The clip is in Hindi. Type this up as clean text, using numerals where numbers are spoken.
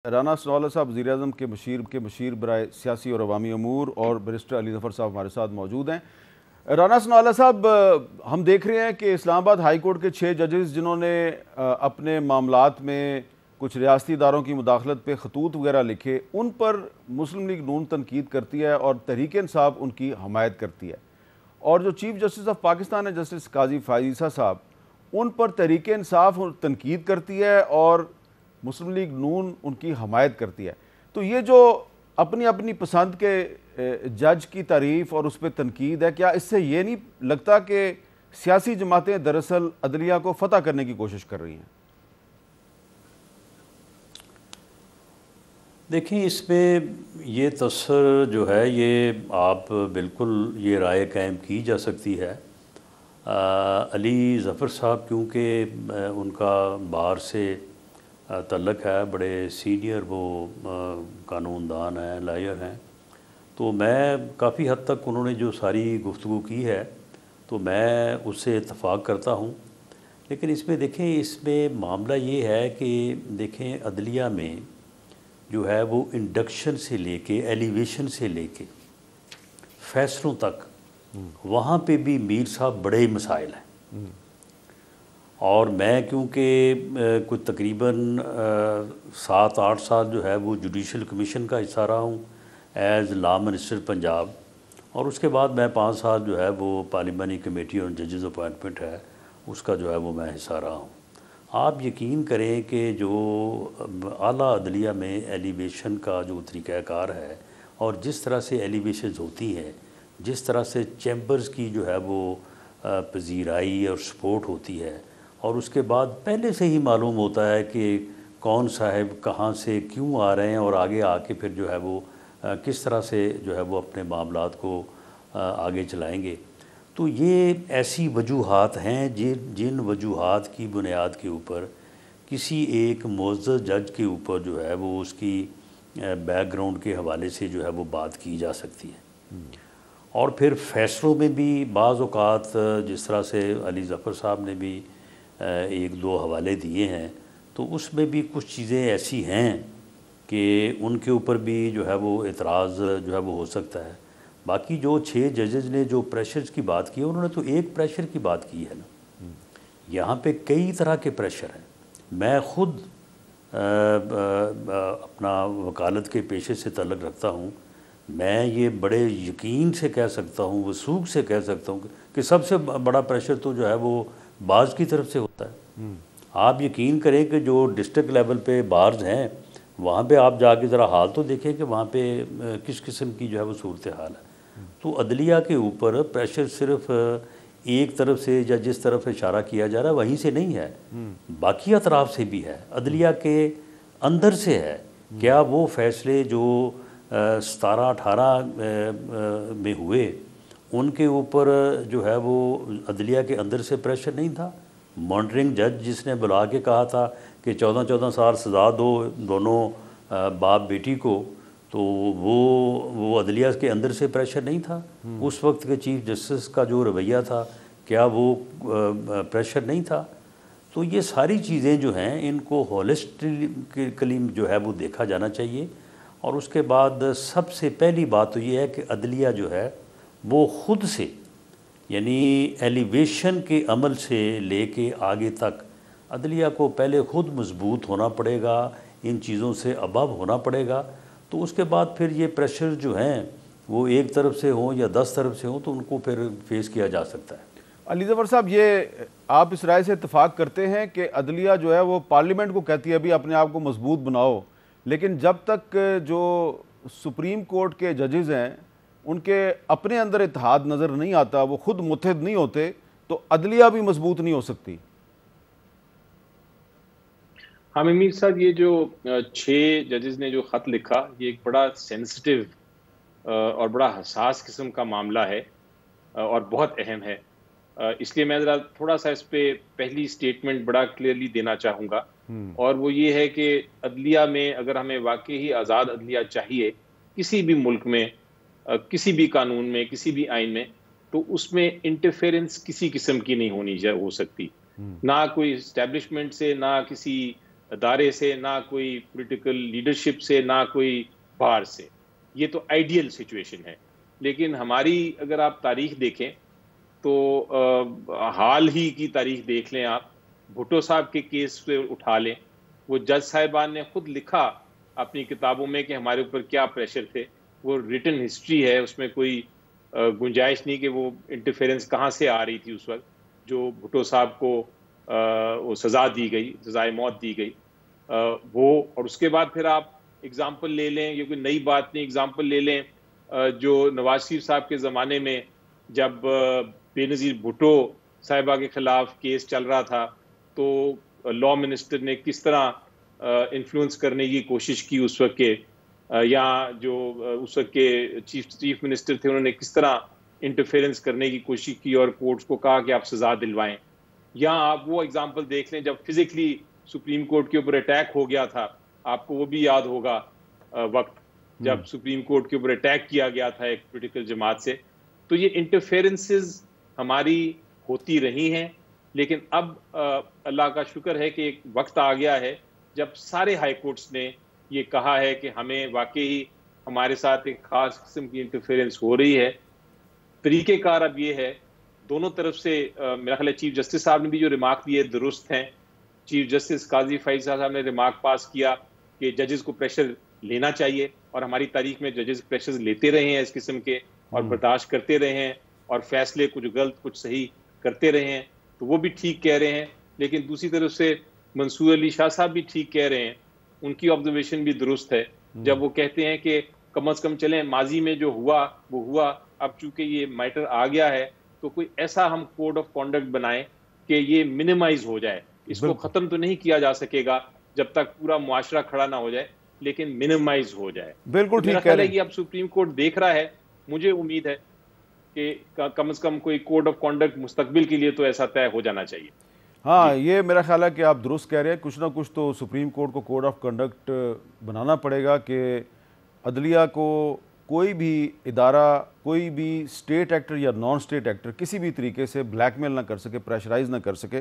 राना सनाउल्लाह साहब वज़ीर-ए-आज़म के मशीर बराए सियासी और अवामी अमूर और बैरिस्टर अली ज़फ़र साहब हमारे साथ मौजूद हैं। राना सनाउल्लाह साहब, हम देख रहे हैं कि इस्लामाबाद हाई कोर्ट के 6 जजेस जिन्होंने अपने मामलात में कुछ रियासती इदारों की मुदाखलत पे खतूत वगैरह लिखे, उन पर मुस्लिम लीग नून तनकीद करती है और तहरीक इंसाफ उनकी हमायत करती है। और जो चीफ जस्टिस ऑफ पाकिस्तान है जस्टिस काजी फायज़ साहब, उन पर तहरीक इंसाफ तनकीद करती है और मुस्लिम लीग नून उनकी हमायत करती है। तो ये जो अपनी अपनी पसंद के जज की तारीफ़ और उस पर तनकीद है, क्या इससे ये नहीं लगता कि सियासी जमातें दरअसल अदलिया को फतह करने की कोशिश कर रही हैं? देखिए, इसमें ये तसर जो है ये आप बिल्कुल ये राय कायम की जा सकती है। अली ज़फ़र साहब क्योंकि उनका बार से तल्लक़ है, बड़े सीनियर वो कानूनदान हैं, लॉयर हैं, तो मैं काफ़ी हद तक उन्होंने जो सारी गुफ्तगू की है तो मैं उससे इत्तफ़ाक़ करता हूँ। लेकिन इसमें देखें, इसमें मामला ये है कि देखें, अदलिया में जो है वो इंडक्शन से लेके एलिवेशन से लेके फ़ैसलों तक वहाँ पे भी मीर साहब बड़े मसाइल हैं। और मैं क्योंकि कुछ तकरीबन 7-8 साल जो है वो जुडिशल कमीशन का हिस्सा रहा हूँ एज़ लॉ मिनिस्टर पंजाब, और उसके बाद मैं 5 साल जो है वो पार्लिमानी कमेटी और जजेस अपॉइंटमेंट है उसका जो है वो मैं हिस्सा रहा हूँ। आप यकीन करें कि जो आला अदलिया में एलिवेशन का जो तरीक़ाकार है और जिस तरह से एलिवेशंस होती हैं, जिस तरह से चैम्बर्स की जो है वो पजीराई और सपोर्ट होती है, और उसके बाद पहले से ही मालूम होता है कि कौन साहब कहाँ से क्यों आ रहे हैं और आगे आके फिर जो है वो किस तरह से जो है वो अपने मामलात को आगे चलाएंगे। तो ये ऐसी वजूहात हैं जिन वजूहात की बुनियाद के ऊपर किसी एक मुअज़्ज़ज़ जज के ऊपर जो है वो उसकी बैकग्राउंड के हवाले से जो है वो बात की जा सकती है। और फिर फ़ैसलों में भी बाज़ औक़ात जिस तरह से अली ज़फ़र साहब ने भी 1-2 हवाले दिए हैं, तो उसमें भी कुछ चीज़ें ऐसी हैं कि उनके ऊपर भी जो है वो एतराज़ जो है वो हो सकता है। बाकी जो 6 जजेस ने जो प्रेशर्स की बात की है, उन्होंने तो एक प्रेशर की बात की है ना, यहाँ पे कई तरह के प्रेशर हैं। मैं ख़ुद अपना वकालत के पेशे से ताल्लुक़ रखता हूँ। मैं ये बड़े यकीन से कह सकता हूँ, वसूख से कह सकता हूँ कि सबसे बड़ा प्रेशर तो जो है वो बाज़ की तरफ से होता है। आप यकीन करें कि जो डिस्ट्रिक्ट लेवल पे बार्स हैं, वहाँ पे आप जाके ज़रा हाल तो देखें कि वहाँ पे किस किस्म की जो है वो सूरत हाल है। तो अदलिया के ऊपर प्रेशर सिर्फ एक तरफ से या जिस तरफ इशारा किया जा रहा है वहीं से नहीं है, बाकी अतराफ़ से भी है, अदलिया के अंदर से है। क्या वो फ़ैसले जो 17-18 में हुए उनके ऊपर जो है वो अदलिया के अंदर से प्रेशर नहीं था? मॉनिटरिंग जज जिसने बुला के कहा था कि 14-14 साल सज़ा दो दोनों बाप बेटी को, तो वो अदलिया के अंदर से प्रेशर नहीं था? उस वक्त के चीफ जस्टिस का जो रवैया था, क्या वो प्रेशर नहीं था? तो ये सारी चीज़ें जो हैं इनको होलिस्टिकली जो है वो देखा जाना चाहिए। और उसके बाद सबसे पहली बात तो ये है कि अदलिया जो है वो ख़ुद से, यानी एलिवेशन के अमल से लेके आगे तक अदलिया को पहले ख़ुद मजबूत होना पड़ेगा, इन चीज़ों से अबव होना पड़ेगा। तो उसके बाद फिर ये प्रेशर जो हैं वो एक तरफ से हों या 10 तरफ से हों तो उनको फिर फेस किया जा सकता है। अली ज़फ़र साहब, ये आप इस राय से इत्तफ़ाक़ करते हैं कि अदलिया जो है वो पार्लियामेंट को कहती है अभी अपने आप को मजबूत बनाओ, लेकिन जब तक जो सुप्रीम कोर्ट के जजेस हैं उनके अपने अंदर इत्तेहाद नज़र नहीं आता, वो खुद मुत्तहिद नहीं होते, तो अदलिया भी मजबूत नहीं हो सकती? हाँ मीर साहब, ये जो 6 जजेस ने जो ख़त लिखा, ये एक बड़ा सेंसिटिव और बड़ा हसास किस्म का मामला है और बहुत अहम है। इसलिए मैं ज़रा थोड़ा सा इस पे पहली स्टेटमेंट बड़ा क्लियरली देना चाहूँगा, और वो ये है कि अदलिया में अगर हमें वाकई ही आज़ाद अदलिया चाहिए किसी भी मुल्क में, किसी भी कानून में, किसी भी आइन में, तो उसमें इंटरफेरेंस किसी किस्म की नहीं हो सकती, ना कोई इस्टेब्लिशमेंट से, ना किसी अदारे से, ना कोई पॉलिटिकल लीडरशिप से, ना कोई बाहर से। ये तो आइडियल सिचुएशन है। लेकिन हमारी अगर आप तारीख देखें तो हाल ही की तारीख देख लें आप, भुट्टो साहब के केस पे उठा लें, वो जज साहिबान ने खुद लिखा अपनी किताबों में कि हमारे ऊपर क्या प्रेशर थे। वो रिटन हिस्ट्री है, उसमें कोई गुंजाइश नहीं कि वो इंटरफेरेंस कहाँ से आ रही थी उस वक्त जो भुट्टो साहब को वो सज़ा दी गई, सज़ाए मौत दी गई। वो और उसके बाद फिर आप एग्जाम्पल ले लें, ये कोई नई बात नहीं, एग्जाम्पल ले लें जो नवाज शरीफ साहब के ज़माने में जब बेनज़ीर भुट्टो साहिबा के खिलाफ केस चल रहा था तो लॉ मिनिस्टर ने किस तरह इन्फ्लुएंस करने की कोशिश की उस वक्त के, या जो उस वक्त के चीफ मिनिस्टर थे उन्होंने किस तरह इंटरफेरेंस करने की कोशिश की और कोर्ट्स को कहा कि आप सज़ा दिलवाएं। या आप वो एग्जाम्पल देख लें जब फिजिकली सुप्रीम कोर्ट के ऊपर अटैक हो गया था, आपको वो भी याद होगा वक्त जब सुप्रीम कोर्ट के ऊपर अटैक किया गया था एक पॉलिटिकल जमात से। तो ये इंटरफेरेंसेस हमारी होती रही हैं, लेकिन अब अल्लाह का शुक्र है कि एक वक्त आ गया है जब सारे हाई कोर्ट्स ने ये कहा है कि हमें वाकई हमारे साथ एक खास किस्म की इंटरफेरेंस हो रही है। तरीक़ेकार अब ये है दोनों तरफ से, मेरा ख्याल है चीफ जस्टिस साहब ने भी जो रिमार्क दिए दुरुस्त हैं। चीफ जस्टिस काजी फैज साहब ने रिमार्क पास किया कि जजेस को प्रेशर लेना चाहिए, और हमारी तारीख में जजेस प्रेशर लेते रहे हैं इस किस्म के, और बर्दाश्त करते रहे हैं, और फैसले कुछ गलत कुछ सही करते रहे हैं, तो वो भी ठीक कह रहे हैं। लेकिन दूसरी तरफ से मंसूर अली शाह साहब भी ठीक कह रहे हैं, उनकी ऑब्जर्वेशन भी दुरुस्त है जब वो कहते हैं कि कम से कम चलें माजी में जो हुआ वो हुआ, अब चूंकि ये मैटर आ गया है तो कोई ऐसा हम कोड ऑफ कॉन्डक्ट बनाएं कि ये मिनिमाइज हो जाए। इसको खत्म तो नहीं किया जा सकेगा जब तक पूरा मुआशरा खड़ा ना हो जाए, लेकिन मिनिमाइज हो जाए। बिल्कुल ठीक कह रहे हैं। ये अब सुप्रीम कोर्ट देख रहा है, मुझे उम्मीद है कि कम से कम कोई कोड ऑफ कॉन्डक्ट मुस्तकबिल के लिए तो ऐसा तय हो जाना चाहिए। हाँ, ये मेरा ख्याल है कि आप दुरुस्त कह रहे हैं। कुछ ना कुछ तो सुप्रीम कोर्ट को कोड ऑफ कंडक्ट बनाना पड़ेगा कि अदलिया को कोई भी इदारा, कोई भी स्टेट एक्टर या नॉन स्टेट एक्टर किसी भी तरीके से ब्लैकमेल ना कर सके, प्रेशराइज ना कर सके।